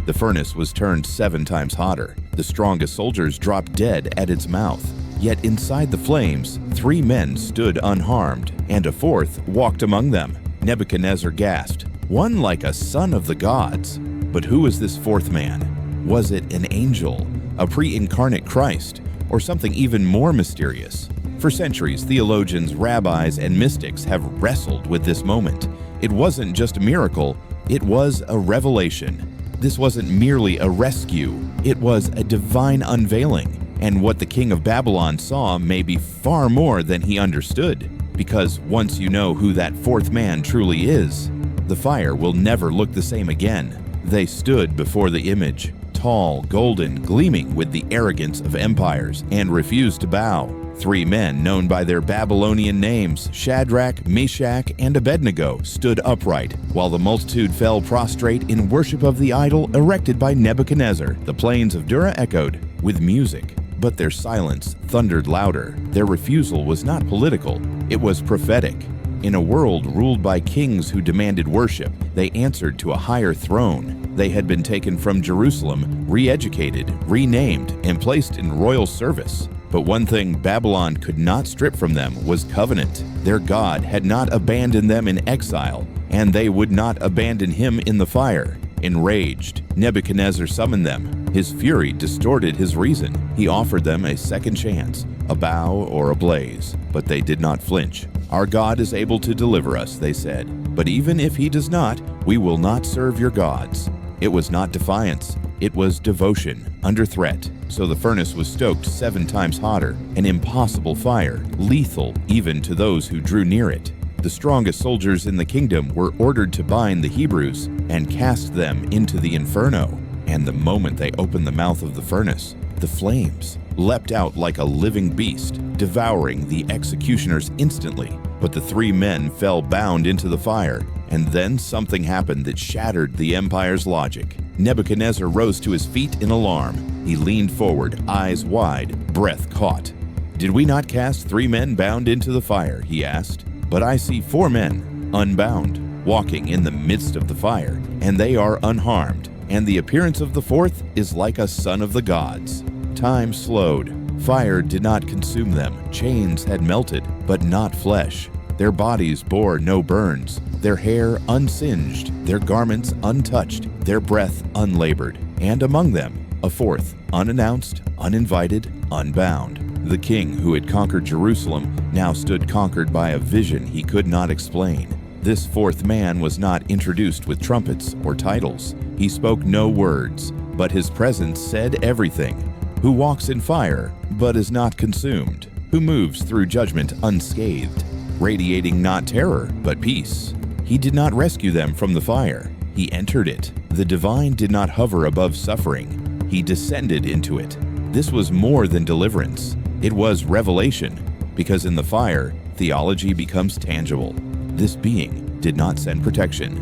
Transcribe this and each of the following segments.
The furnace was turned 7 times hotter. The strongest soldiers dropped dead at its mouth. Yet inside the flames, 3 men stood unharmed, and a 4th walked among them. Nebuchadnezzar gasped, "One like a son of the gods." But who was this 4th man? Was it an angel, a pre-incarnate Christ, or something even more mysterious? For centuries, theologians, rabbis, and mystics have wrestled with this moment. It wasn't just a miracle, it was a revelation. This wasn't merely a rescue, it was a divine unveiling. And what the king of Babylon saw may be far more than he understood. Because once you know who that 4th man truly is, the fire will never look the same again. They stood before the image, tall, golden, gleaming with the arrogance of empires, and refused to bow. 3 men known by their Babylonian names, Shadrach, Meshach, and Abednego, stood upright, while the multitude fell prostrate in worship of the idol erected by Nebuchadnezzar. The plains of Dura echoed with music, but their silence thundered louder. Their refusal was not political, it was prophetic. In a world ruled by kings who demanded worship, they answered to a higher throne. They had been taken from Jerusalem, re-educated, renamed, and placed in royal service. But one thing Babylon could not strip from them was covenant. Their God had not abandoned them in exile, and they would not abandon him in the fire. Enraged, Nebuchadnezzar summoned them. His fury distorted his reason. He offered them a second chance, a bow or a blaze, but they did not flinch. "Our God is able to deliver us," they said, "but even if he does not, we will not serve your gods." It was not defiance, it was devotion under threat. So the furnace was stoked 7 times hotter, an impossible fire, lethal even to those who drew near it. The strongest soldiers in the kingdom were ordered to bind the Hebrews and cast them into the inferno. And the moment they opened the mouth of the furnace, the flames leapt out like a living beast, devouring the executioners instantly. But the 3 men fell bound into the fire, and then something happened that shattered the empire's logic. Nebuchadnezzar rose to his feet in alarm. He leaned forward, eyes wide, breath caught. "Did we not cast 3 men bound into the fire?" he asked. "But I see 4 men, unbound, walking in the midst of the fire, and they are unharmed, and the appearance of the 4th is like a son of the gods." Time slowed. Fire did not consume them. Chains had melted, but not flesh. Their bodies bore no burns, their hair unsinged, their garments untouched, their breath unlabored. And among them, a 4th, unannounced, uninvited, unbound. The king who had conquered Jerusalem now stood conquered by a vision he could not explain. This 4th man was not introduced with trumpets or titles. He spoke no words, but his presence said everything. Who walks in fire, but is not consumed. Who moves through judgment unscathed, radiating not terror, but peace. He did not rescue them from the fire. He entered it. The divine did not hover above suffering. He descended into it. This was more than deliverance. It was revelation, because in the fire, theology becomes tangible. This being did not send protection.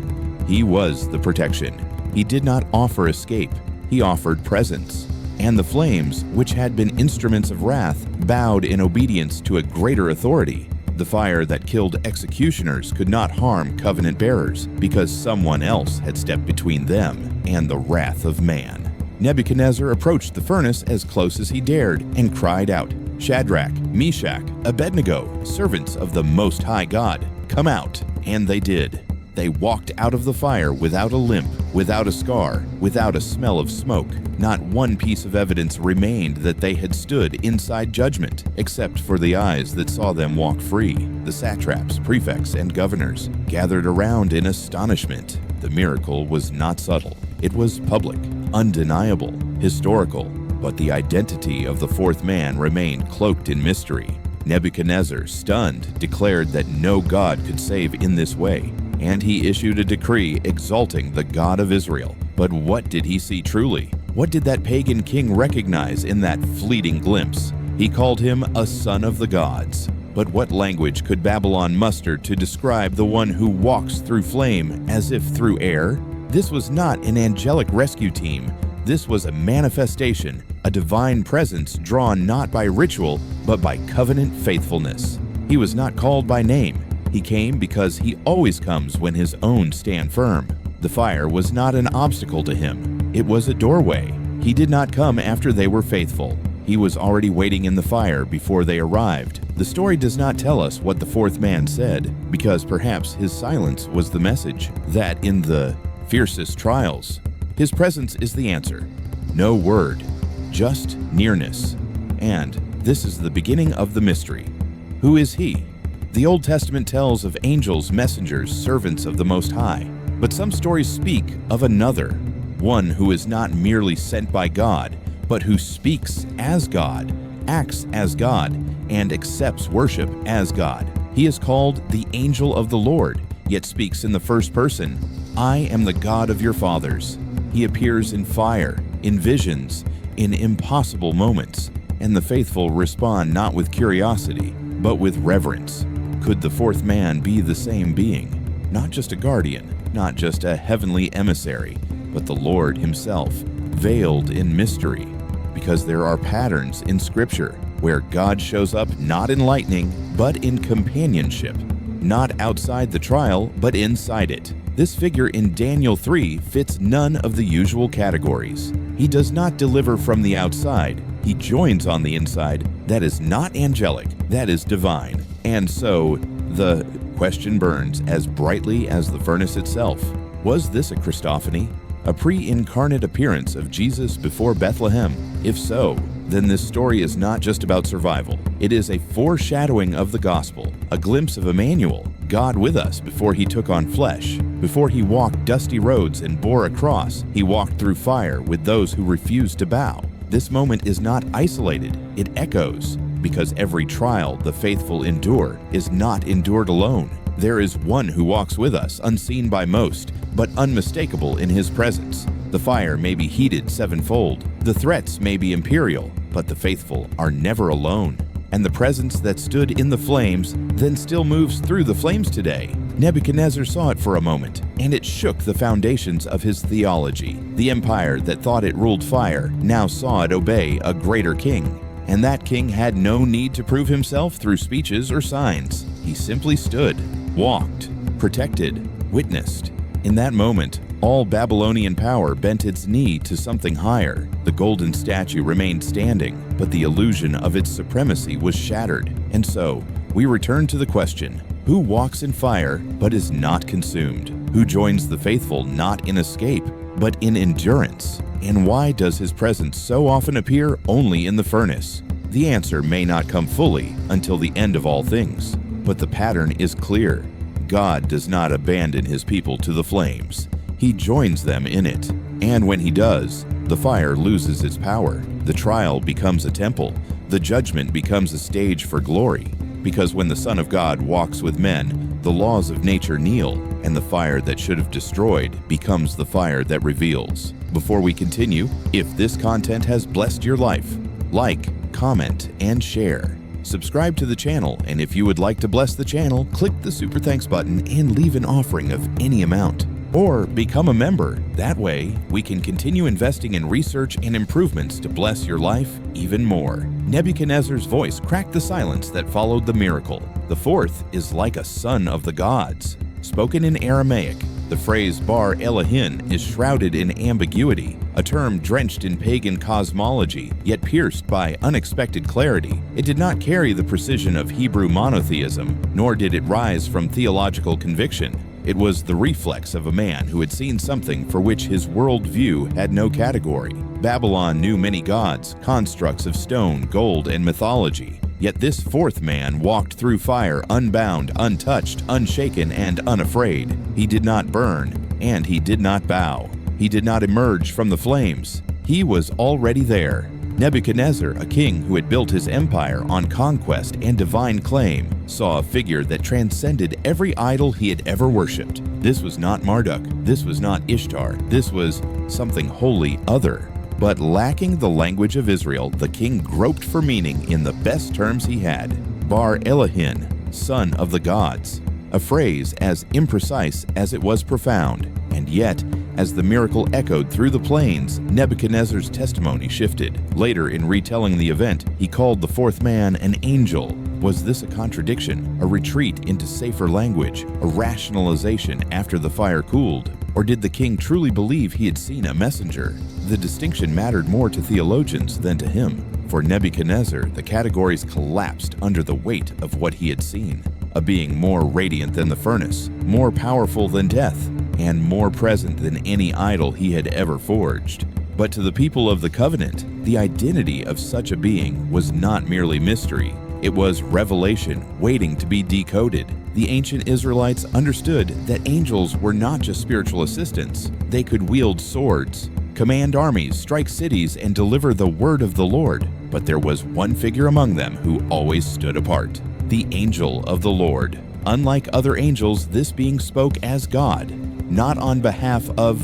He was the protection. He did not offer escape. He offered presence. And the flames, which had been instruments of wrath, bowed in obedience to a greater authority. The fire that killed executioners could not harm covenant bearers, because someone else had stepped between them and the wrath of man. Nebuchadnezzar approached the furnace as close as he dared and cried out, "Shadrach, Meshach, Abednego, servants of the Most High God, come out." And they did. They walked out of the fire without a limp, without a scar, without a smell of smoke. Not one piece of evidence remained that they had stood inside judgment, except for the eyes that saw them walk free. The satraps, prefects, and governors gathered around in astonishment. The miracle was not subtle. It was public, undeniable, historical, but the identity of the 4th man remained cloaked in mystery. Nebuchadnezzar, stunned, declared that no God could save in this way, and he issued a decree exalting the God of Israel. But what did he see truly? What did that pagan king recognize in that fleeting glimpse? He called him a son of the gods. But what language could Babylon muster to describe the one who walks through flame as if through air? This was not an angelic rescue team. This was a manifestation, a divine presence drawn not by ritual, but by covenant faithfulness. He was not called by name. He came because he always comes when his own stand firm. The fire was not an obstacle to him. It was a doorway. He did not come after they were faithful. He was already waiting in the fire before they arrived. The story does not tell us what the fourth man said, because perhaps his silence was the message that in the fiercest trials, his presence is the answer. No word, just nearness. And this is the beginning of the mystery. Who is he? The Old Testament tells of angels, messengers, servants of the Most High. But some stories speak of another, one who is not merely sent by God, but who speaks as God, acts as God, and accepts worship as God. He is called the angel of the Lord, yet speaks in the first person. I am the God of your fathers. He appears in fire, in visions, in impossible moments, and the faithful respond not with curiosity, but with reverence. Could the fourth man be the same being? Not just a guardian, not just a heavenly emissary, but the Lord himself, veiled in mystery. Because there are patterns in Scripture where God shows up not in lightning, but in companionship. Not outside the trial, but inside it. This figure in Daniel 3 fits none of the usual categories. He does not deliver from the outside. He joins on the inside. That is not angelic. That is divine. And so, the question burns as brightly as the furnace itself. Was this a Christophany? A pre-incarnate appearance of Jesus before Bethlehem? If so, then this story is not just about survival. It is a foreshadowing of the gospel, a glimpse of Emmanuel, God with us before he took on flesh. Before he walked dusty roads and bore a cross, he walked through fire with those who refused to bow. This moment is not isolated, it echoes, because every trial the faithful endure is not endured alone. There is one who walks with us, unseen by most, but unmistakable in his presence. The fire may be heated sevenfold, the threats may be imperial, but the faithful are never alone. And the presence that stood in the flames then still moves through the flames today. Nebuchadnezzar saw it for a moment, and it shook the foundations of his theology. The empire that thought it ruled fire now saw it obey a greater king. And that king had no need to prove himself through speeches or signs. He simply stood, walked, protected, witnessed. In that moment, all Babylonian power bent its knee to something higher. The golden statue remained standing, but the illusion of its supremacy was shattered. And so, we return to the question, who walks in fire but is not consumed? Who joins the faithful not in escape, but in endurance? And why does his presence so often appear only in the furnace? The answer may not come fully until the end of all things, but the pattern is clear. God does not abandon his people to the flames. He joins them in it. And when he does, the fire loses its power. The trial becomes a temple. The judgment becomes a stage for glory. Because when the Son of God walks with men, the laws of nature kneel, and the fire that should have destroyed becomes the fire that reveals. Before we continue, if this content has blessed your life, like, comment, and share. Subscribe to the channel, and if you would like to bless the channel, click the Super Thanks button and leave an offering of any amount. Or become a member. That way, we can continue investing in research and improvements to bless your life even more. Nebuchadnezzar's voice cracked the silence that followed the miracle. The fourth is like a son of the gods. Spoken in Aramaic, the phrase bar elahin is shrouded in ambiguity, a term drenched in pagan cosmology, yet pierced by unexpected clarity. It did not carry the precision of Hebrew monotheism, nor did it rise from theological conviction. It was the reflex of a man who had seen something for which his worldview had no category. Babylon knew many gods, constructs of stone, gold, and mythology. Yet this fourth man walked through fire unbound, untouched, unshaken, and unafraid. He did not burn, and he did not bow. He did not emerge from the flames. He was already there. Nebuchadnezzar, a king who had built his empire on conquest and divine claim, saw a figure that transcended every idol he had ever worshipped. This was not Marduk. This was not Ishtar. This was something wholly other. But lacking the language of Israel, the king groped for meaning in the best terms he had. Bar elahin, son of the gods. A phrase as imprecise as it was profound. And yet, as the miracle echoed through the plains, Nebuchadnezzar's testimony shifted. Later, in retelling the event, he called the fourth man an angel. Was this a contradiction, a retreat into safer language, a rationalization after the fire cooled? Or did the king truly believe he had seen a messenger? The distinction mattered more to theologians than to him. For Nebuchadnezzar, the categories collapsed under the weight of what he had seen. A being more radiant than the furnace, more powerful than death, and more present than any idol he had ever forged. But to the people of the covenant, the identity of such a being was not merely mystery. It was revelation waiting to be decoded. The ancient Israelites understood that angels were not just spiritual assistants. They could wield swords, command armies, strike cities, and deliver the word of the Lord. But there was one figure among them who always stood apart: the angel of the Lord. Unlike other angels, this being spoke as God, not on behalf of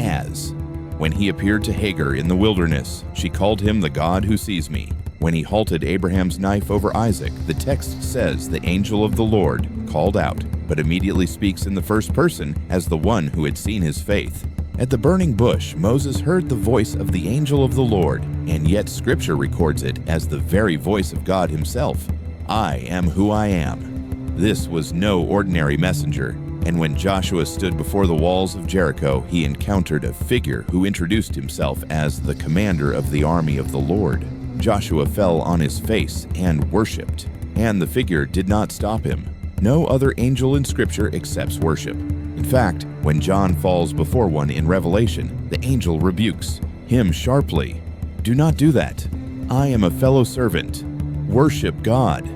as. When he appeared to Hagar in the wilderness, she called him the God who sees me. When he halted Abraham's knife over Isaac, the text says the angel of the Lord called out, but immediately speaks in the first person as the one who had seen his faith. At the burning bush, Moses heard the voice of the angel of the Lord, and yet Scripture records it as the very voice of God himself. I am who I am. This was no ordinary messenger. And when Joshua stood before the walls of Jericho, he encountered a figure who introduced himself as the commander of the army of the Lord. Joshua fell on his face and worshipped, and the figure did not stop him. No other angel in Scripture accepts worship. In fact, when John falls before one in Revelation, the angel rebukes him sharply. Do not do that. I am a fellow servant. Worship God.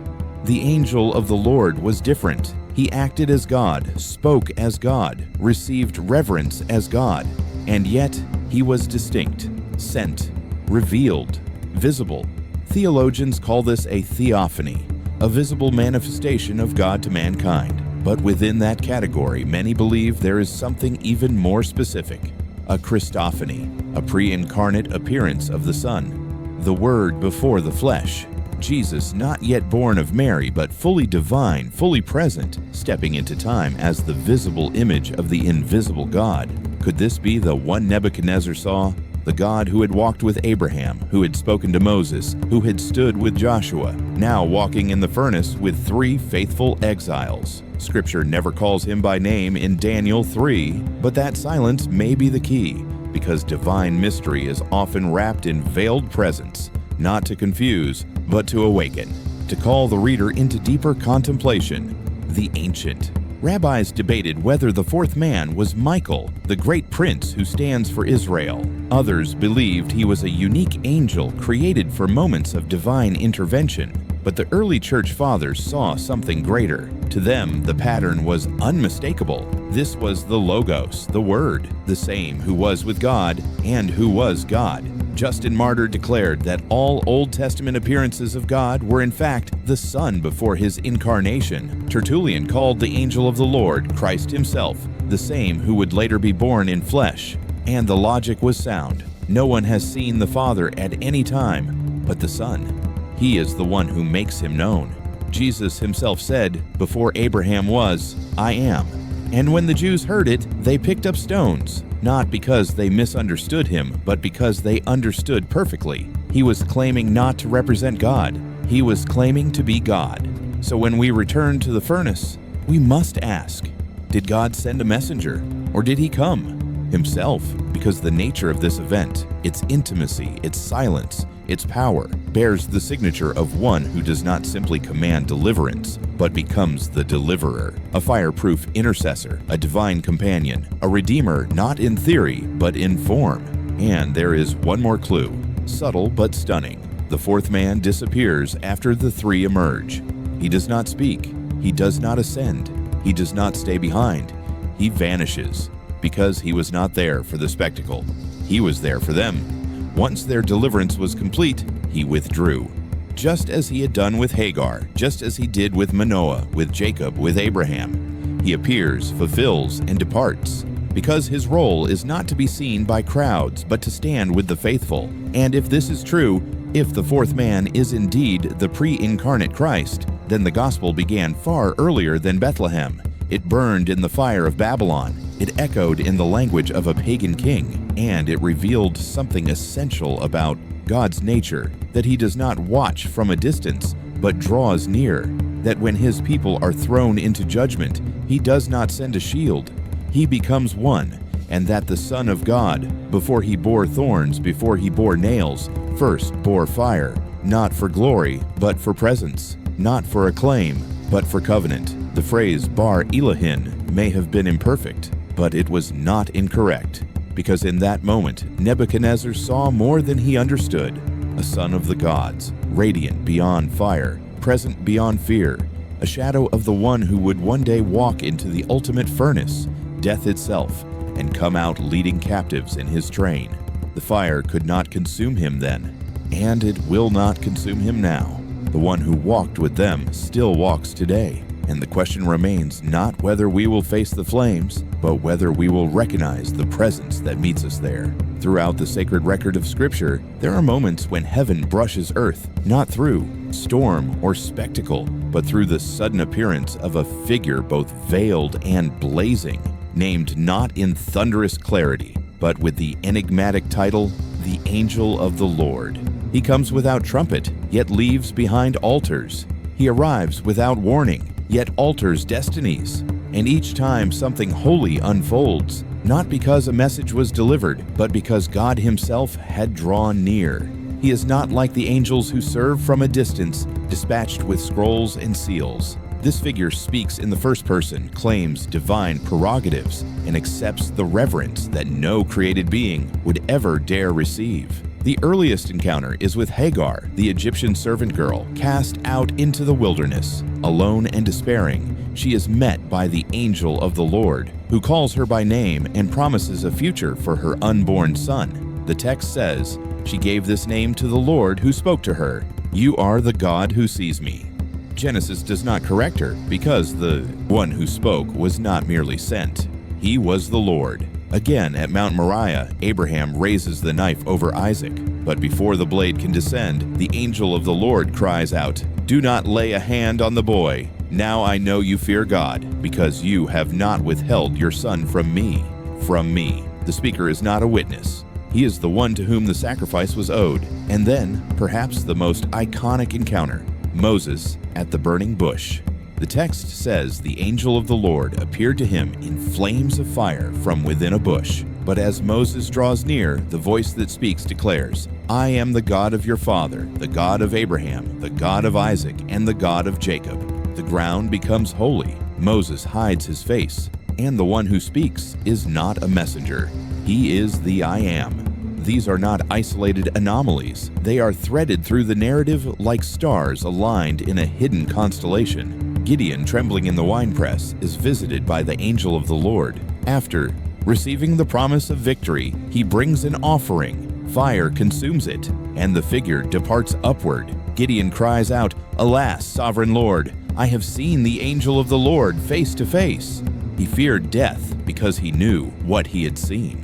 The angel of the Lord was different. He acted as God, spoke as God, received reverence as God, and yet he was distinct, sent, revealed, visible. Theologians call this a theophany, a visible manifestation of God to mankind. But within that category, many believe there is something even more specific: a Christophany, a pre-incarnate appearance of the Son, the Word before the flesh. Jesus, not yet born of Mary, but fully divine, fully present, stepping into time as the visible image of the invisible God. Could this be the one Nebuchadnezzar saw? The God who had walked with Abraham, who had spoken to Moses, who had stood with Joshua, now walking in the furnace with 3 faithful exiles. Scripture never calls him by name in Daniel 3, but that silence may be the key, because divine mystery is often wrapped in veiled presence, not to confuse, but to awaken, to call the reader into deeper contemplation. The Ancient. Rabbis debated whether the fourth man was Michael, the great prince who stands for Israel. Others believed he was a unique angel created for moments of divine intervention. But the early church fathers saw something greater. To them, the pattern was unmistakable. This was the Logos, the Word, the same who was with God and who was God. Justin Martyr declared that all Old Testament appearances of God were in fact the Son before his incarnation. Tertullian called the angel of the Lord Christ himself, the same who would later be born in flesh. And the logic was sound. No one has seen the Father at any time but the Son. He is the one who makes him known. Jesus himself said, "Before Abraham was, I am." And when the Jews heard it, they picked up stones, not because they misunderstood him, but because they understood perfectly. He was claiming not to represent God. He was claiming to be God. So when we return to the furnace, we must ask, did God send a messenger, or did he come himself? Because the nature of this event, its intimacy, its silence, its power, bears the signature of one who does not simply command deliverance, but becomes the deliverer, a fireproof intercessor, a divine companion, a redeemer not in theory, but in form. And there is one more clue, subtle but stunning. The fourth man disappears after the 3 emerge. He does not speak. He does not ascend. He does not stay behind. He vanishes, because he was not there for the spectacle. He was there for them. Once their deliverance was complete, he withdrew. Just as he had done with Hagar, just as he did with Manoah, with Jacob, with Abraham. He appears, fulfills, and departs, because his role is not to be seen by crowds, but to stand with the faithful. And if this is true, if the fourth man is indeed the pre-incarnate Christ, then the gospel began far earlier than Bethlehem. It burned in the fire of Babylon. It echoed in the language of a pagan king, and it revealed something essential about God's nature, that he does not watch from a distance, but draws near, that when his people are thrown into judgment, he does not send a shield. He becomes one. and that the Son of God, before he bore thorns, before he bore nails, first bore fire, not for glory, but for presence, not for acclaim, but for covenant. The phrase bar elahin may have been imperfect, but it was not incorrect, because in that moment Nebuchadnezzar saw more than he understood, a son of the gods, radiant beyond fire, present beyond fear, a shadow of the one who would one day walk into the ultimate furnace, death itself, and come out leading captives in his train. The fire could not consume him then, and it will not consume him now. The one who walked with them still walks today, and the question remains not whether we will face the flames, but whether we will recognize the presence that meets us there. Throughout the sacred record of Scripture, there are moments when heaven brushes earth, not through storm or spectacle, but through the sudden appearance of a figure both veiled and blazing, named not in thunderous clarity, but with the enigmatic title, the Angel of the Lord. He comes without trumpet, yet leaves behind altars. He arrives without warning, yet alters destinies. And each time something holy unfolds, not because a message was delivered, but because God himself had drawn near. He is not like the angels who serve from a distance, dispatched with scrolls and seals. This figure speaks in the first person, claims divine prerogatives, and accepts the reverence that no created being would ever dare receive. The earliest encounter is with Hagar, the Egyptian servant girl, cast out into the wilderness. Alone and despairing, she is met by the angel of the Lord, who calls her by name and promises a future for her unborn son. The text says, "She gave this name to the Lord who spoke to her. You are the God who sees me." Genesis does not correct her because the one who spoke was not merely sent. He was the Lord. Again, at Mount Moriah, Abraham raises the knife over Isaac. But before the blade can descend, the angel of the Lord cries out, "Do not lay a hand on the boy. Now I know you fear God, because you have not withheld your son from me." From me. The speaker is not a witness. He is the one to whom the sacrifice was owed. And then, perhaps the most iconic encounter, Moses at the burning bush. The text says the angel of the Lord appeared to him in flames of fire from within a bush. But as Moses draws near, the voice that speaks declares, "I am the God of your father, the God of Abraham, the God of Isaac, and the God of Jacob." The ground becomes holy. Moses hides his face, and the one who speaks is not a messenger. He is the I Am. These are not isolated anomalies. They are threaded through the narrative like stars aligned in a hidden constellation. Gideon, trembling in the winepress, is visited by the angel of the Lord. After receiving the promise of victory, he brings an offering. Fire consumes it, and the figure departs upward. Gideon cries out, "Alas, sovereign Lord, I have seen the angel of the Lord face to face." He feared death because he knew what he had seen,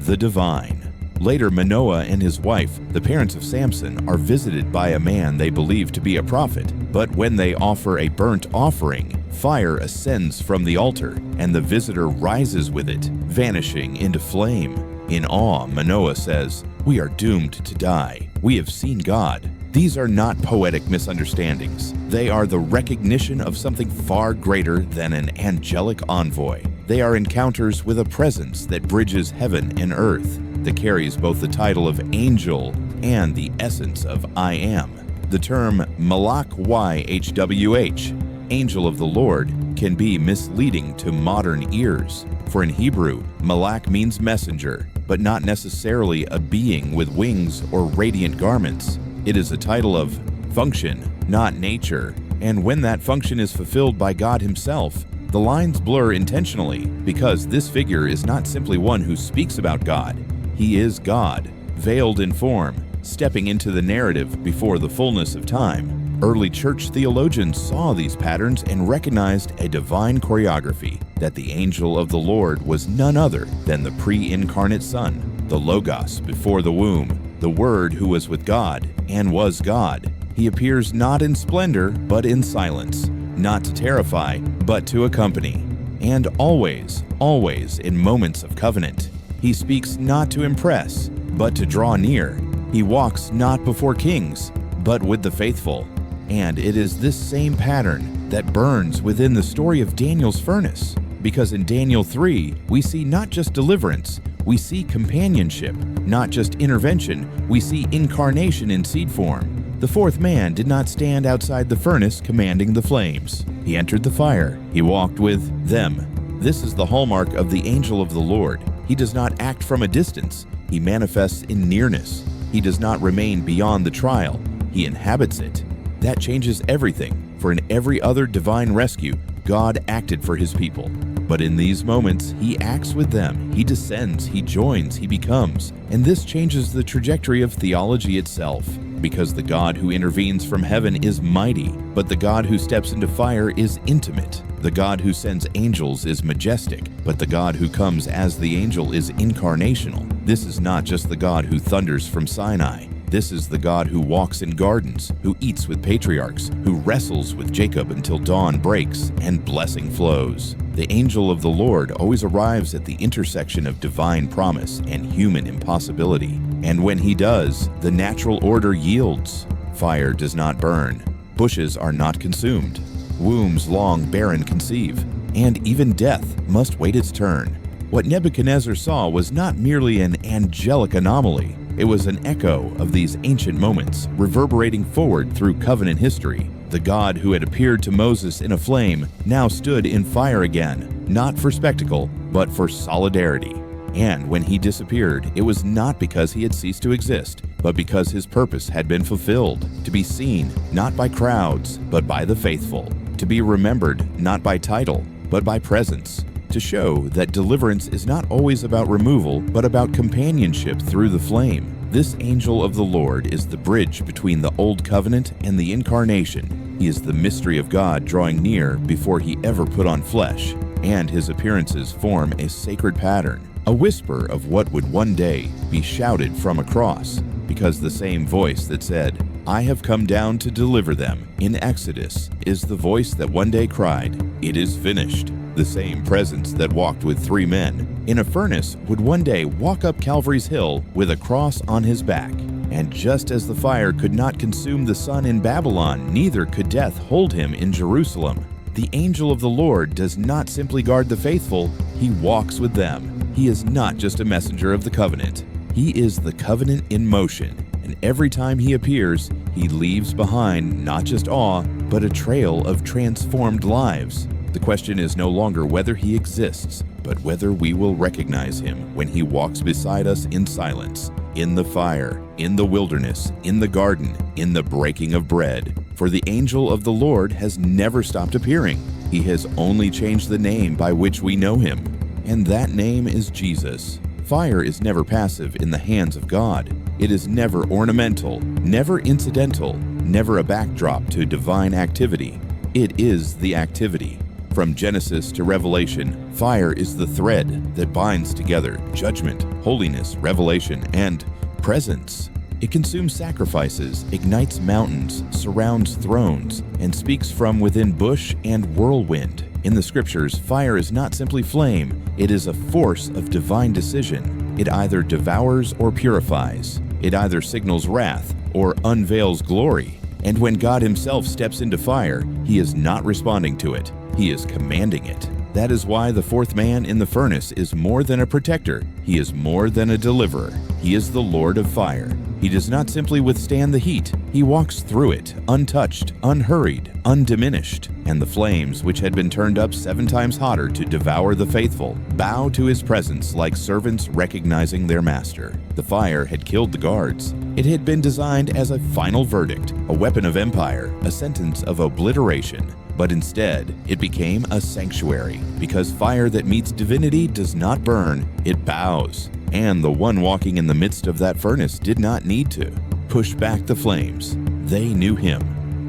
the divine. Later, Manoah and his wife, the parents of Samson, are visited by a man they believe to be a prophet. But when they offer a burnt offering, fire ascends from the altar, and the visitor rises with it, vanishing into flame. In awe, Manoah says, "We are doomed to die. We have seen God." These are not poetic misunderstandings. They are the recognition of something far greater than an angelic envoy. They are encounters with a presence that bridges heaven and earth, that carries both the title of angel and the essence of I Am. The term Malach YHWH, angel of the Lord, can be misleading to modern ears. For in Hebrew, Malach means messenger, but not necessarily a being with wings or radiant garments. It is a title of function, not nature, and when that function is fulfilled by God himself, the lines blur intentionally because this figure is not simply one who speaks about God. He is God, veiled in form, stepping into the narrative before the fullness of time. Early church theologians saw these patterns and recognized a divine choreography, that the angel of the Lord was none other than the pre-incarnate Son, the Logos before the womb, the Word who was with God and was God. He appears not in splendor, but in silence, not to terrify, but to accompany, and always, always in moments of covenant. He speaks not to impress, but to draw near. He walks not before kings, but with the faithful. And it is this same pattern that burns within the story of Daniel's furnace. Because in Daniel 3, we see not just deliverance, we see companionship. Not just intervention, we see incarnation in seed form. The fourth man did not stand outside the furnace commanding the flames. He entered the fire. He walked with them. This is the hallmark of the angel of the Lord. He does not act from a distance. He manifests in nearness. He does not remain beyond the trial. He inhabits it. That changes everything, for in every other divine rescue, God acted for his people. But in these moments, he acts with them. He descends, he joins, he becomes. And this changes the trajectory of theology itself. Because the God who intervenes from heaven is mighty, but the God who steps into fire is intimate. The God who sends angels is majestic, but the God who comes as the angel is incarnational. This is not just the God who thunders from Sinai. This is the God who walks in gardens, who eats with patriarchs, who wrestles with Jacob until dawn breaks and blessing flows. The angel of the Lord always arrives at the intersection of divine promise and human impossibility. And when he does, the natural order yields. Fire does not burn. Bushes are not consumed. Wombs long barren conceive. And even death must wait its turn. What Nebuchadnezzar saw was not merely an angelic anomaly. It was an echo of these ancient moments, reverberating forward through covenant history. The God who had appeared to Moses in a flame now stood in fire again, not for spectacle, but for solidarity. And when he disappeared, it was not because he had ceased to exist, but because his purpose had been fulfilled, to be seen not by crowds, but by the faithful, to be remembered not by title, but by presence, to show that deliverance is not always about removal, but about companionship through the flame. This angel of the Lord is the bridge between the Old Covenant and the Incarnation. He is the mystery of God drawing near before he ever put on flesh, and his appearances form a sacred pattern, a whisper of what would one day be shouted from a cross, because the same voice that said, "I have come down to deliver them," in Exodus, is the voice that one day cried, "It is finished." The same presence that walked with three men in a furnace would one day walk up Calvary's hill with a cross on his back. And just as the fire could not consume the son in Babylon, neither could death hold him in Jerusalem. The angel of the Lord does not simply guard the faithful, he walks with them. He is not just a messenger of the covenant. He is the covenant in motion. And every time he appears, he leaves behind not just awe, but a trail of transformed lives. The question is no longer whether he exists, but whether we will recognize him when he walks beside us in silence, in the fire, in the wilderness, in the garden, in the breaking of bread. For the angel of the Lord has never stopped appearing. He has only changed the name by which we know him, and that name is Jesus. Fire is never passive in the hands of God. It is never ornamental, never incidental, never a backdrop to divine activity. It is the activity. From Genesis to Revelation, fire is the thread that binds together judgment, holiness, revelation, and presence. It consumes sacrifices, ignites mountains, surrounds thrones, and speaks from within bush and whirlwind. In the scriptures, fire is not simply flame, it is a force of divine decision. It either devours or purifies. It either signals wrath or unveils glory. And when God himself steps into fire, he is not responding to it. He is commanding it. That is why the fourth man in the furnace is more than a protector. He is more than a deliverer. He is the Lord of fire. He does not simply withstand the heat. He walks through it, untouched, unhurried, undiminished. And the flames, which had been turned up 7 times hotter to devour the faithful, bow to his presence like servants recognizing their master. The fire had killed the guards. It had been designed as a final verdict, a weapon of empire, a sentence of obliteration. But instead, it became a sanctuary, because fire that meets divinity does not burn, it bows. And the one walking in the midst of that furnace did not need to push back the flames. They knew him.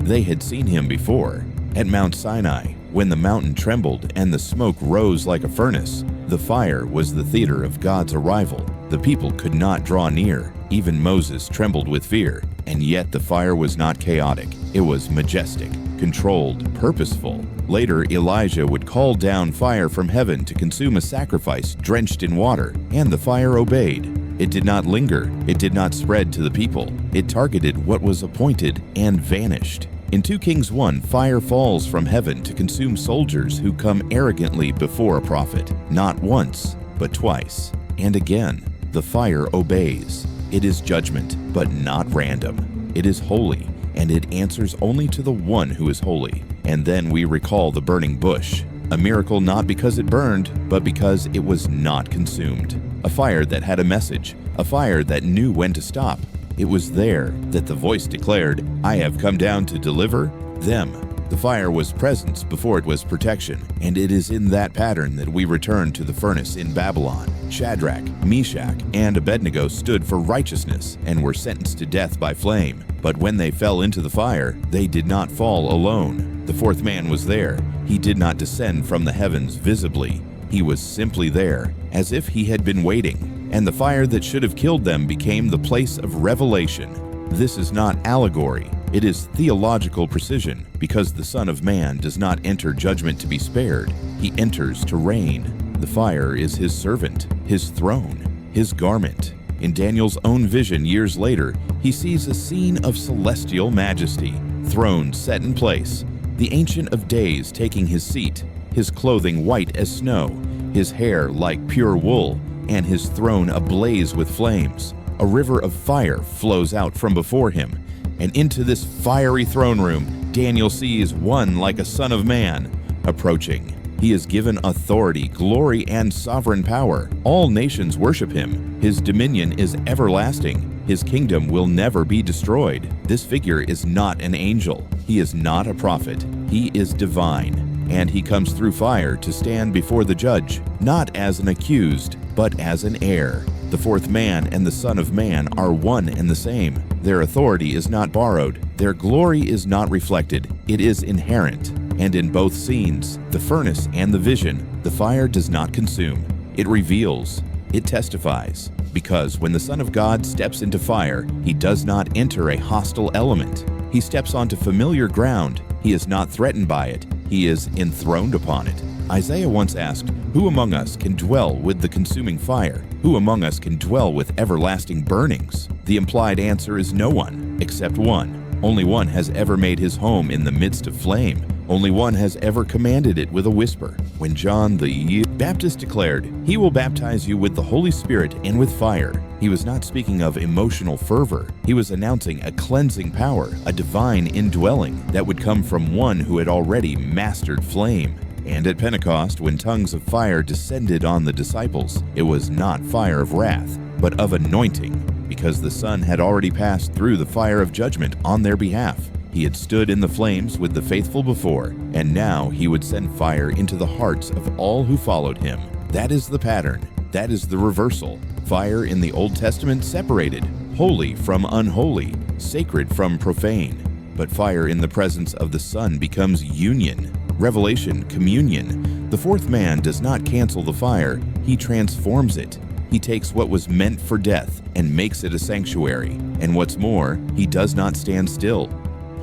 They had seen him before. At Mount Sinai, when the mountain trembled and the smoke rose like a furnace, the fire was the theater of God's arrival. The people could not draw near. Even Moses trembled with fear. And yet the fire was not chaotic. It was majestic, controlled, purposeful. Later, Elijah would call down fire from heaven to consume a sacrifice drenched in water, and the fire obeyed. It did not linger. It did not spread to the people. It targeted what was appointed and vanished. In 2 Kings 1, fire falls from heaven to consume soldiers who come arrogantly before a prophet, not once, but twice. And again, the fire obeys. It is judgment, but not random. It is holy, and it answers only to the one who is holy. And then we recall the burning bush, a miracle not because it burned, but because it was not consumed. A fire that had a message, a fire that knew when to stop. It was there that the voice declared, "I have come down to deliver them." The fire was presence before it was protection, and it is in that pattern that we return to the furnace in Babylon. Shadrach, Meshach, and Abednego stood for righteousness and were sentenced to death by flame. But when they fell into the fire, they did not fall alone. The fourth man was there. He did not descend from the heavens visibly. He was simply there, as if he had been waiting. And the fire that should have killed them became the place of revelation. This is not allegory. It is theological precision, because the Son of Man does not enter judgment to be spared. He enters to reign. The fire is his servant, his throne, his garment. In Daniel's own vision years later, he sees a scene of celestial majesty, thrones set in place, the Ancient of Days taking his seat, his clothing white as snow, his hair like pure wool, and his throne ablaze with flames. A river of fire flows out from before him, and into this fiery throne room, Daniel sees one like a son of man approaching. He is given authority, glory, and sovereign power. All nations worship him. His dominion is everlasting. His kingdom will never be destroyed. This figure is not an angel. He is not a prophet. He is divine. And he comes through fire to stand before the judge, not as an accused, but as an heir. The fourth man and the Son of Man are one and the same. Their authority is not borrowed. Their glory is not reflected. It is inherent. And in both scenes, the furnace and the vision, the fire does not consume. It reveals. It testifies. Because when the Son of God steps into fire, he does not enter a hostile element. He steps onto familiar ground. He is not threatened by it. He is enthroned upon it. Isaiah once asked, "Who among us can dwell with the consuming fire? Who among us can dwell with everlasting burnings?" The implied answer is no one, except one. Only one has ever made his home in the midst of flame. Only one has ever commanded it with a whisper. When John the Baptist declared, "He will baptize you with the Holy Spirit and with fire," he was not speaking of emotional fervor. He was announcing a cleansing power, a divine indwelling that would come from one who had already mastered flame. And at Pentecost, when tongues of fire descended on the disciples, it was not fire of wrath, but of anointing, because the Son had already passed through the fire of judgment on their behalf. He had stood in the flames with the faithful before, and now he would send fire into the hearts of all who followed him. That is the pattern. That is the reversal. Fire in the Old Testament separated, holy from unholy, sacred from profane. But fire in the presence of the Son becomes union. Revelation, communion. The fourth man does not cancel the fire, he transforms it. He takes what was meant for death and makes it a sanctuary. And what's more, he does not stand still.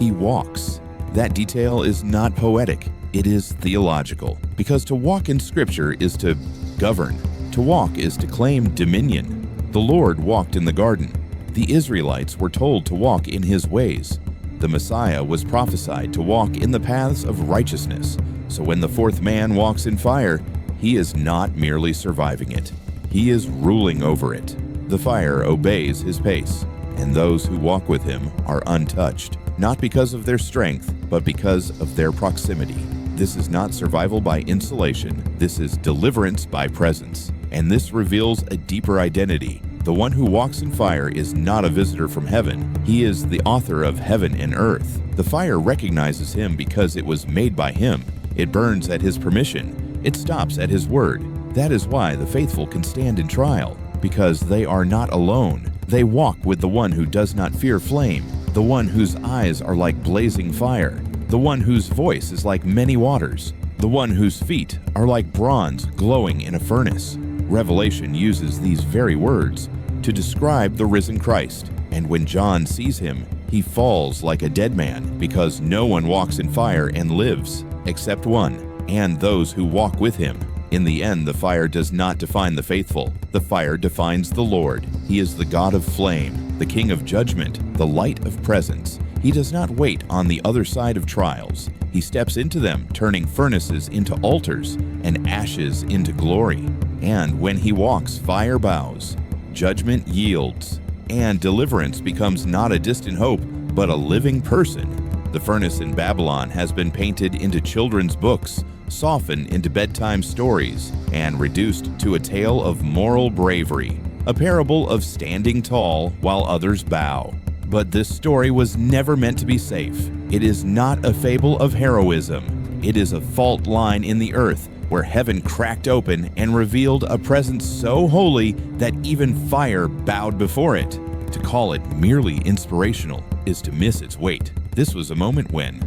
He walks. That detail is not poetic, it is theological. Because to walk in Scripture is to govern. To walk is to claim dominion. The Lord walked in the garden. The Israelites were told to walk in his ways. The Messiah was prophesied to walk in the paths of righteousness. So when the fourth man walks in fire, he is not merely surviving it. He is ruling over it. The fire obeys his pace, and those who walk with him are untouched, not because of their strength, but because of their proximity. This is not survival by insulation. This is deliverance by presence. And this reveals a deeper identity. The one who walks in fire is not a visitor from heaven. He is the author of heaven and earth. The fire recognizes him because it was made by him. It burns at his permission. It stops at his word. That is why the faithful can stand in trial, because they are not alone. They walk with the one who does not fear flame, the one whose eyes are like blazing fire, the one whose voice is like many waters, the one whose feet are like bronze glowing in a furnace. Revelation uses these very words to describe the risen Christ, and when John sees him, he falls like a dead man, because no one walks in fire and lives, except one, and those who walk with him. In the end, the fire does not define the faithful. The fire defines the Lord. He is the God of flame, the King of judgment, the light of presence. He does not wait on the other side of trials. He steps into them, turning furnaces into altars and ashes into glory. And when he walks, fire bows, judgment yields, and deliverance becomes not a distant hope, but a living person. The furnace in Babylon has been painted into children's books, softened into bedtime stories, and reduced to a tale of moral bravery, a parable of standing tall while others bow. But this story was never meant to be safe. It is not a fable of heroism. It is a fault line in the earth where heaven cracked open and revealed a presence so holy that even fire bowed before it. To call it merely inspirational is to miss its weight. This was a moment when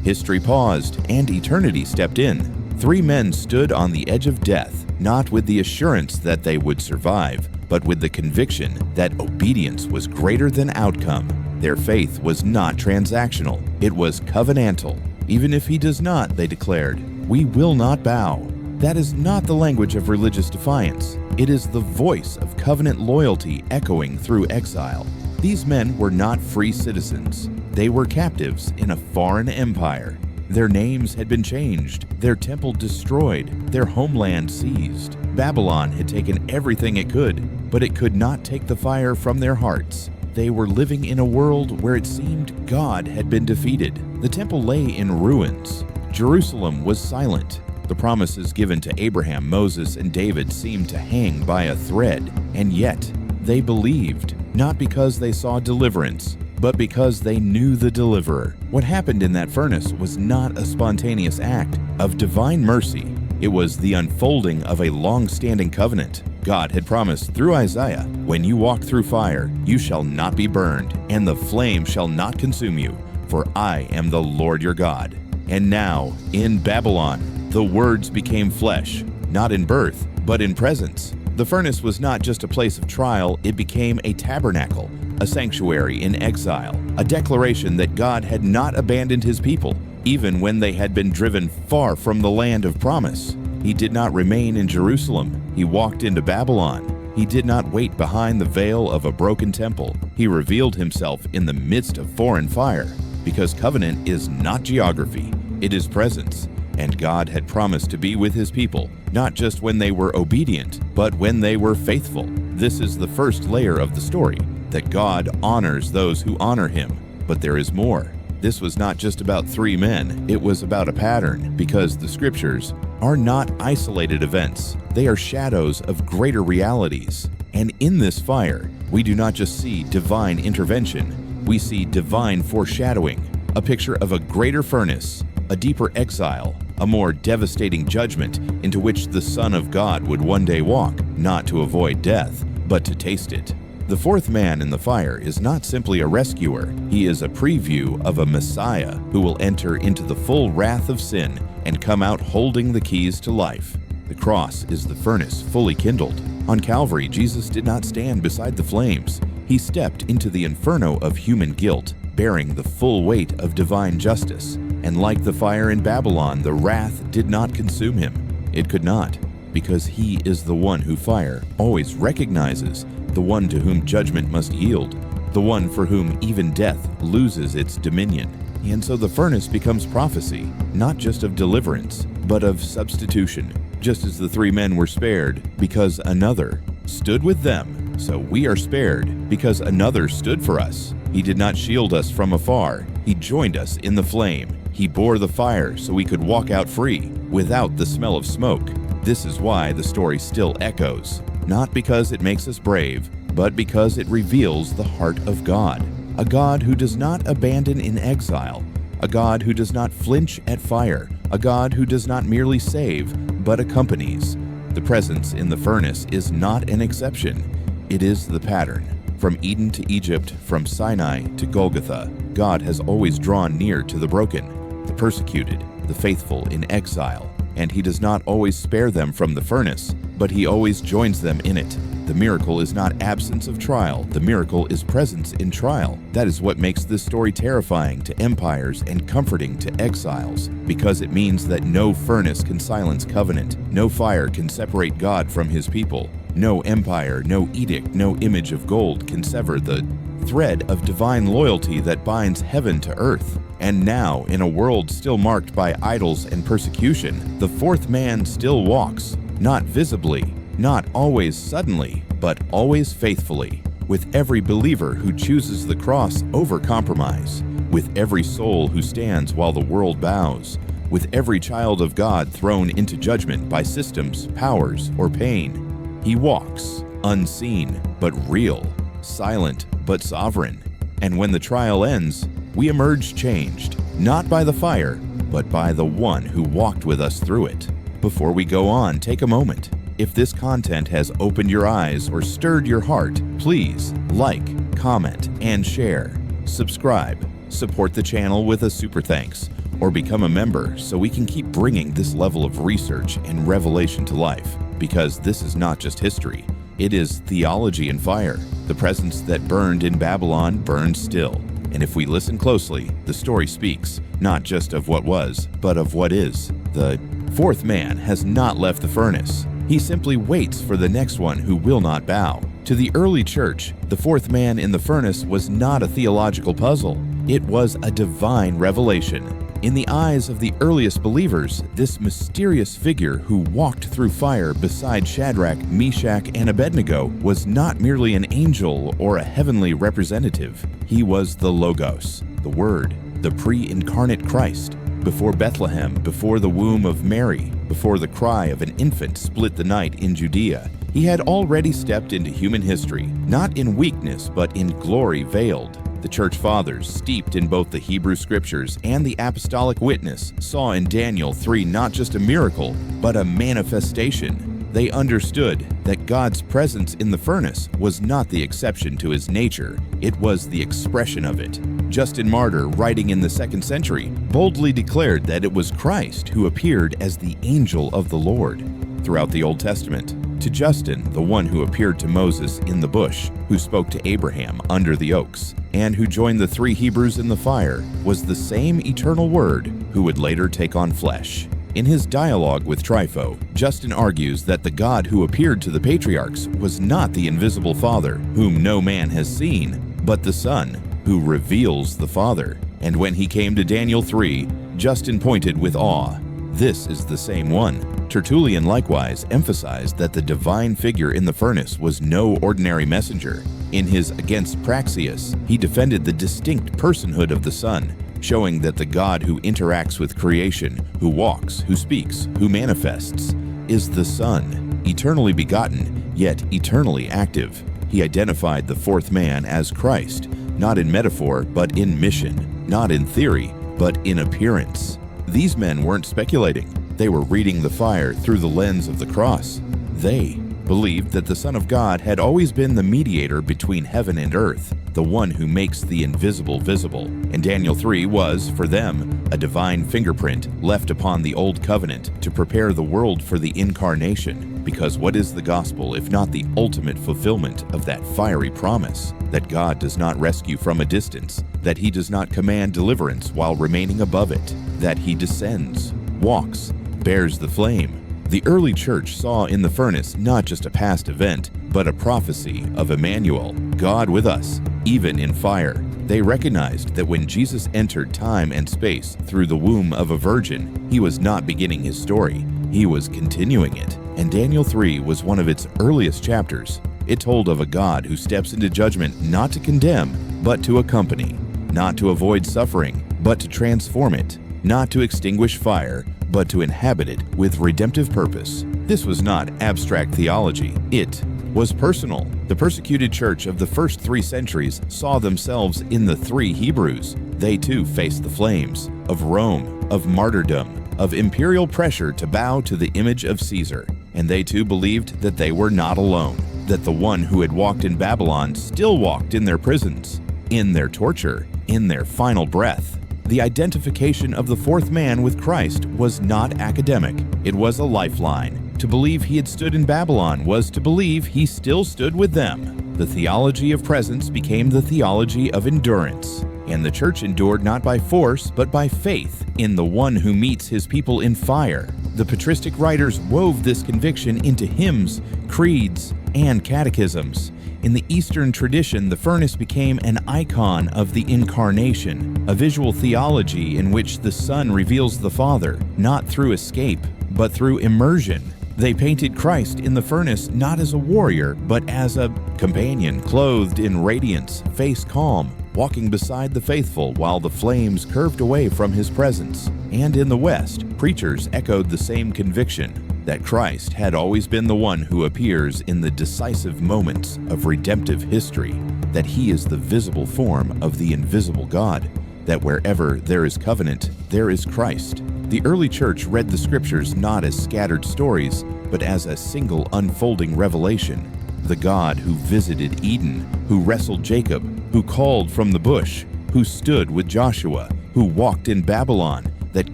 history paused and eternity stepped in. 3 men stood on the edge of death, not with the assurance that they would survive, but with the conviction that obedience was greater than outcome. Their faith was not transactional, it was covenantal. Even if he does not, they declared, we will not bow. That is not the language of religious defiance. It is the voice of covenant loyalty echoing through exile. These men were not free citizens. They were captives in a foreign empire. Their names had been changed, their temple destroyed, their homeland seized. Babylon had taken everything it could, but it could not take the fire from their hearts. They were living in a world where it seemed God had been defeated. The temple lay in ruins. Jerusalem was silent. The promises given to Abraham, Moses, and David seemed to hang by a thread, and yet they believed, not because they saw deliverance, but because they knew the deliverer. What happened in that furnace was not a spontaneous act of divine mercy. It was the unfolding of a long-standing covenant. God had promised through Isaiah, when you walk through fire, you shall not be burned, and the flame shall not consume you, for I am the Lord your God. And now, in Babylon, the words became flesh, not in birth, but in presence. The furnace was not just a place of trial, it became a tabernacle, a sanctuary in exile, a declaration that God had not abandoned his people, even when they had been driven far from the land of promise. He did not remain in Jerusalem. He walked into Babylon. He did not wait behind the veil of a broken temple. He revealed himself in the midst of foreign fire, because covenant is not geography, it is presence. And God had promised to be with his people, not just when they were obedient, but when they were faithful. This is the first layer of the story, that God honors those who honor him. But there is more. This was not just about 3 men, it was about a pattern, because the scriptures are not isolated events. They are shadows of greater realities. And in this fire, we do not just see divine intervention, we see divine foreshadowing, a picture of a greater furnace, a deeper exile, a more devastating judgment into which the Son of God would one day walk, not to avoid death, but to taste it. The 4th man in the fire is not simply a rescuer, he is a preview of a Messiah who will enter into the full wrath of sin and come out holding the keys to life. The cross is the furnace fully kindled. On Calvary, Jesus did not stand beside the flames. He stepped into the inferno of human guilt, bearing the full weight of divine justice. And like the fire in Babylon, the wrath did not consume him. It could not, because he is the one who fire always recognizes, the one to whom judgment must yield, the one for whom even death loses its dominion. And so the furnace becomes prophecy, not just of deliverance, but of substitution. Just as the 3 men were spared because another stood with them, so we are spared because another stood for us. He did not shield us from afar. He joined us in the flame. He bore the fire so we could walk out free, without the smell of smoke. This is why the story still echoes, not because it makes us brave, but because it reveals the heart of God. A God who does not abandon in exile, a God who does not flinch at fire, a God who does not merely save, but accompanies. The presence in the furnace is not an exception, it is the pattern. From Eden to Egypt, from Sinai to Golgotha, God has always drawn near to the broken, the persecuted, the faithful in exile, and he does not always spare them from the furnace, but he always joins them in it. The miracle is not absence of trial, the miracle is presence in trial. That is what makes this story terrifying to empires and comforting to exiles, because it means that no furnace can silence covenant, no fire can separate God from his people. No empire, no edict, no image of gold can sever the thread of divine loyalty that binds heaven to earth. And now, in a world still marked by idols and persecution, the fourth man still walks, not visibly, not always suddenly, but always faithfully, with every believer who chooses the cross over compromise, with every soul who stands while the world bows, with every child of God thrown into judgment by systems, powers, or pain. He walks, unseen but real, silent but sovereign. And when the trial ends, we emerge changed, not by the fire, but by the one who walked with us through it. Before we go on, take a moment. If this content has opened your eyes or stirred your heart, please like, comment, and share. Subscribe, support the channel with a super thanks, or become a member so we can keep bringing this level of research and revelation to life. Because this is not just history, it is theology and fire. The presence that burned in Babylon burns still. And if we listen closely, the story speaks not just of what was, but of what is. The fourth man has not left the furnace. He simply waits for the next one who will not bow. To the early church, the fourth man in the furnace was not a theological puzzle. It was a divine revelation. In the eyes of the earliest believers, this mysterious figure who walked through fire beside Shadrach, Meshach, and Abednego was not merely an angel or a heavenly representative. He was the Logos, the Word, the pre-incarnate Christ. Before Bethlehem, before the womb of Mary, before the cry of an infant split the night in Judea, he had already stepped into human history, not in weakness but in glory veiled. The church fathers, steeped in both the Hebrew scriptures and the apostolic witness, saw in Daniel 3 not just a miracle, but a manifestation. They understood that God's presence in the furnace was not the exception to his nature, it was the expression of it. Justin Martyr, writing in the 2nd century, boldly declared that it was Christ who appeared as the angel of the Lord. Throughout the Old Testament, to Justin, the one who appeared to Moses in the bush, who spoke to Abraham under the oaks, and who joined the 3 Hebrews in the fire, was the same eternal Word who would later take on flesh. In his dialogue with Trypho, Justin argues that the God who appeared to the patriarchs was not the invisible Father, whom no man has seen, but the Son, who reveals the Father. And when he came to Daniel 3, Justin pointed with awe, "This is the same one." Tertullian likewise emphasized that the divine figure in the furnace was no ordinary messenger. In his Against Praxeus, he defended the distinct personhood of the Son, showing that the God who interacts with creation, who walks, who speaks, who manifests, is the Son, eternally begotten, yet eternally active. He identified the fourth man as Christ, not in metaphor, but in mission, not in theory, but in appearance. These men weren't speculating. They were reading the fire through the lens of the cross. They believed that the Son of God had always been the mediator between heaven and earth, the one who makes the invisible visible. And Daniel 3 was, for them, a divine fingerprint left upon the Old Covenant to prepare the world for the incarnation. Because what is the gospel if not the ultimate fulfillment of that fiery promise? That God does not rescue from a distance, that he does not command deliverance while remaining above it, that he descends, walks, bears the flame. The early church saw in the furnace not just a past event, but a prophecy of Emmanuel, God with us, even in fire. They recognized that when Jesus entered time and space through the womb of a virgin, he was not beginning his story, he was continuing it. And Daniel 3 was one of its earliest chapters. It told of a God who steps into judgment not to condemn, but to accompany, not to avoid suffering, but to transform it, not to extinguish fire, but to inhabit it with redemptive purpose. This was not abstract theology. It was personal. The persecuted church of the first 3 centuries saw themselves in the 3 Hebrews. They too faced the flames of Rome, of martyrdom, of imperial pressure to bow to the image of Caesar. And they too believed that they were not alone, that the one who had walked in Babylon still walked in their prisons, in their torture, in their final breath. The identification of the fourth man with Christ was not academic. It was a lifeline. To believe he had stood in Babylon was to believe he still stood with them. The theology of presence became the theology of endurance. And the church endured not by force, but by faith in the one who meets his people in fire. The patristic writers wove this conviction into hymns, creeds, and catechisms. In the Eastern tradition, the furnace became an icon of the Incarnation, a visual theology in which the Son reveals the Father, not through escape, but through immersion. They painted Christ in the furnace not as a warrior, but as a companion, clothed in radiance, face calm, walking beside the faithful while the flames curved away from his presence. And in the West, preachers echoed the same conviction, that Christ had always been the one who appears in the decisive moments of redemptive history, that he is the visible form of the invisible God, that wherever there is covenant, there is Christ. The early church read the scriptures not as scattered stories, but as a single unfolding revelation. The God who visited Eden, who wrestled Jacob, who called from the bush, who stood with Joshua, who walked in Babylon, that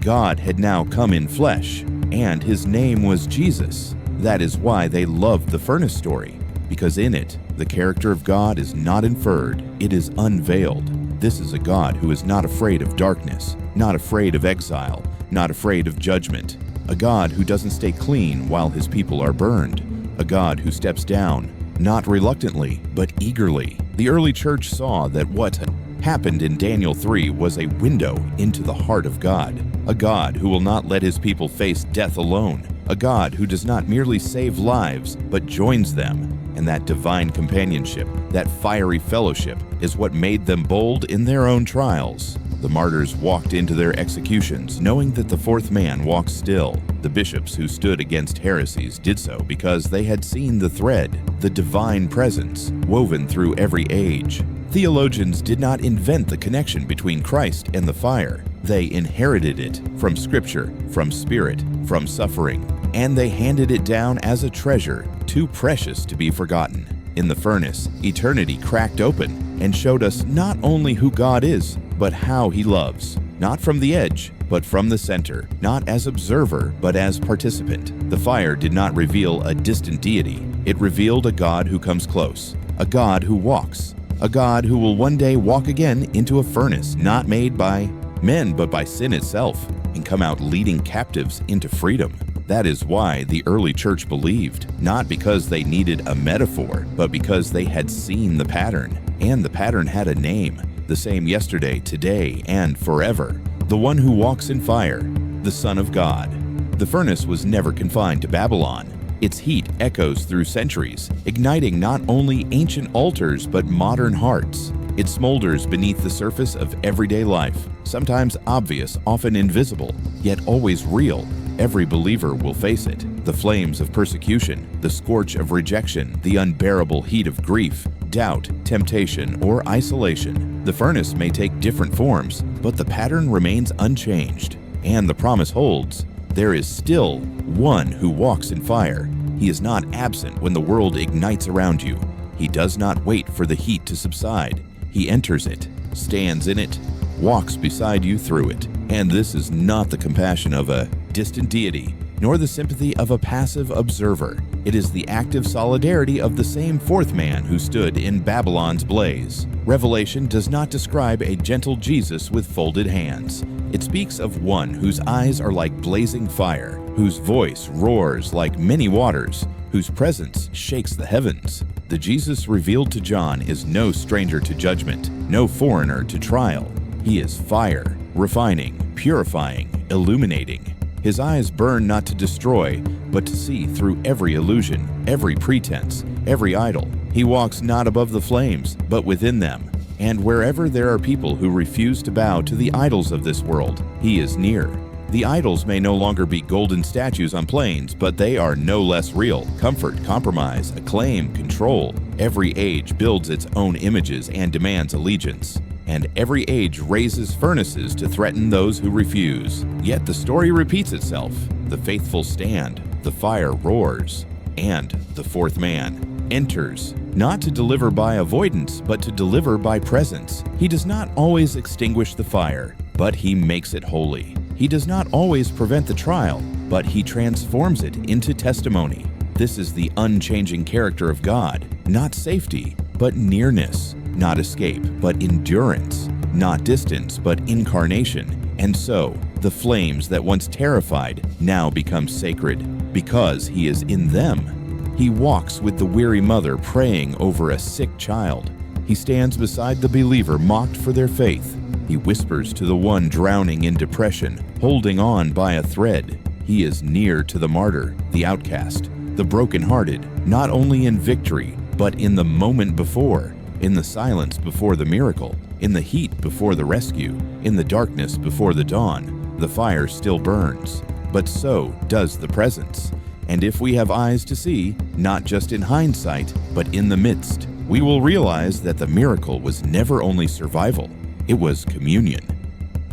God had now come in flesh, and his name was Jesus. That is why they loved the furnace story, because in it, the character of God is not inferred, it is unveiled. This is a God who is not afraid of darkness, not afraid of exile, not afraid of judgment, a God who doesn't stay clean while his people are burned, a God who steps down, not reluctantly, but eagerly. The early church saw that what happened in Daniel 3 was a window into the heart of God, a God who will not let his people face death alone, a God who does not merely save lives, but joins them. And that divine companionship, that fiery fellowship, is what made them bold in their own trials. The martyrs walked into their executions knowing that the fourth man walks still. The bishops who stood against heresies did so because they had seen the thread, the divine presence, woven through every age. Theologians did not invent the connection between Christ and the fire. They inherited it from Scripture, from Spirit, from suffering, and they handed it down as a treasure too precious to be forgotten. In the furnace, eternity cracked open and showed us not only who God is, but how he loves. Not from the edge, but from the center, not as observer, but as participant. The fire did not reveal a distant deity. It revealed a God who comes close, a God who walks, a God who will one day walk again into a furnace not made by men, but by sin itself, and come out leading captives into freedom. That is why the early church believed, not because they needed a metaphor, but because they had seen the pattern, and the pattern had a name, the same yesterday, today, and forever. The one who walks in fire, the Son of God. The furnace was never confined to Babylon. Its heat echoes through centuries, igniting not only ancient altars but modern hearts. It smolders beneath the surface of everyday life, sometimes obvious, often invisible, yet always real. Every believer will face it. The flames of persecution, the scorch of rejection, the unbearable heat of grief, doubt, temptation, or isolation. The furnace may take different forms, but the pattern remains unchanged. And the promise holds. There is still one who walks in fire. He is not absent when the world ignites around you. He does not wait for the heat to subside. He enters it, stands in it, walks beside you through it. And this is not the compassion of a distant deity, nor the sympathy of a passive observer. It is the active solidarity of the same fourth man who stood in Babylon's blaze. Revelation does not describe a gentle Jesus with folded hands. It speaks of one whose eyes are like blazing fire, whose voice roars like many waters, whose presence shakes the heavens. The Jesus revealed to John is no stranger to judgment, no foreigner to trial. He is fire, refining, purifying, illuminating. His eyes burn not to destroy, but to see through every illusion, every pretense, every idol. He walks not above the flames, but within them. And wherever there are people who refuse to bow to the idols of this world, he is near. The idols may no longer be golden statues on plains, but they are no less real. Comfort, compromise, acclaim, control. Every age builds its own images and demands allegiance. And every age raises furnaces to threaten those who refuse. Yet the story repeats itself. The faithful stand, the fire roars, and the fourth man enters, not to deliver by avoidance, but to deliver by presence. He does not always extinguish the fire, but he makes it holy. He does not always prevent the trial, but he transforms it into testimony. This is the unchanging character of God, not safety, but nearness. Not escape, but endurance. Not distance, but incarnation. And so, the flames that once terrified now become sacred, because he is in them. He walks with the weary mother praying over a sick child. He stands beside the believer mocked for their faith. He whispers to the one drowning in depression, holding on by a thread. He is near to the martyr, the outcast, the brokenhearted, not only in victory, but in the moment before, in the silence before the miracle, in the heat before the rescue, in the darkness before the dawn. The fire still burns, but so does the presence. And if we have eyes to see, not just in hindsight, but in the midst, we will realize that the miracle was never only survival, it was communion.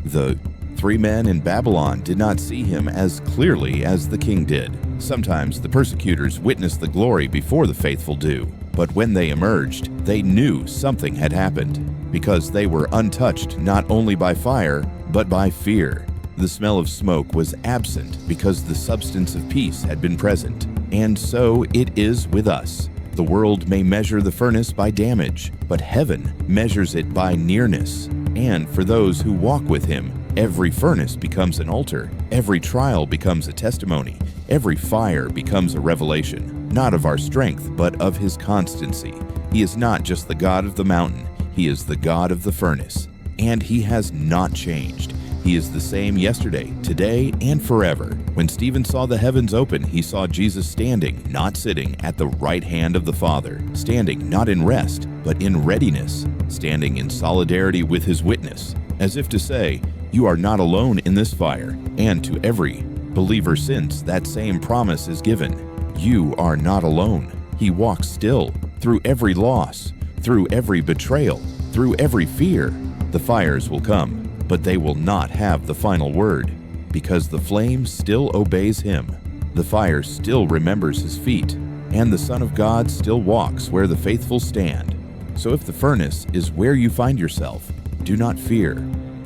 The 3 men in Babylon did not see him as clearly as the king did. Sometimes the persecutors witness the glory before the faithful do. But when they emerged, they knew something had happened, because they were untouched not only by fire, but by fear. The smell of smoke was absent because the substance of peace had been present. And so it is with us. The world may measure the furnace by damage, but heaven measures it by nearness. And for those who walk with him, every furnace becomes an altar, every trial becomes a testimony, every fire becomes a revelation, not of our strength, but of his constancy. He is not just the God of the mountain, he is the God of the furnace. And he has not changed. He is the same yesterday, today, and forever. When Stephen saw the heavens open, he saw Jesus standing, not sitting, at the right hand of the Father, standing not in rest, but in readiness, standing in solidarity with his witness, as if to say, you are not alone in this fire. And to every believer since, that same promise is given. You are not alone. He walks still, through every loss, through every betrayal, through every fear. The fires will come, but they will not have the final word, because the flame still obeys him. The fire still remembers his feet, and the Son of God still walks where the faithful stand. So if the furnace is where you find yourself, do not fear.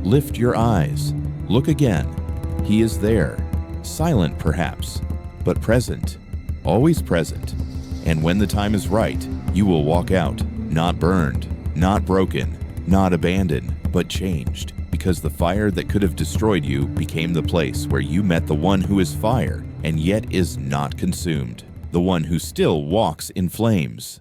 Lift your eyes. Look again. He is there, silent perhaps, but present, always present. And when the time is right, you will walk out, not burned, not broken, not abandoned, but changed. Because the fire that could have destroyed you became the place where you met the one who is fire and yet is not consumed, the one who still walks in flames.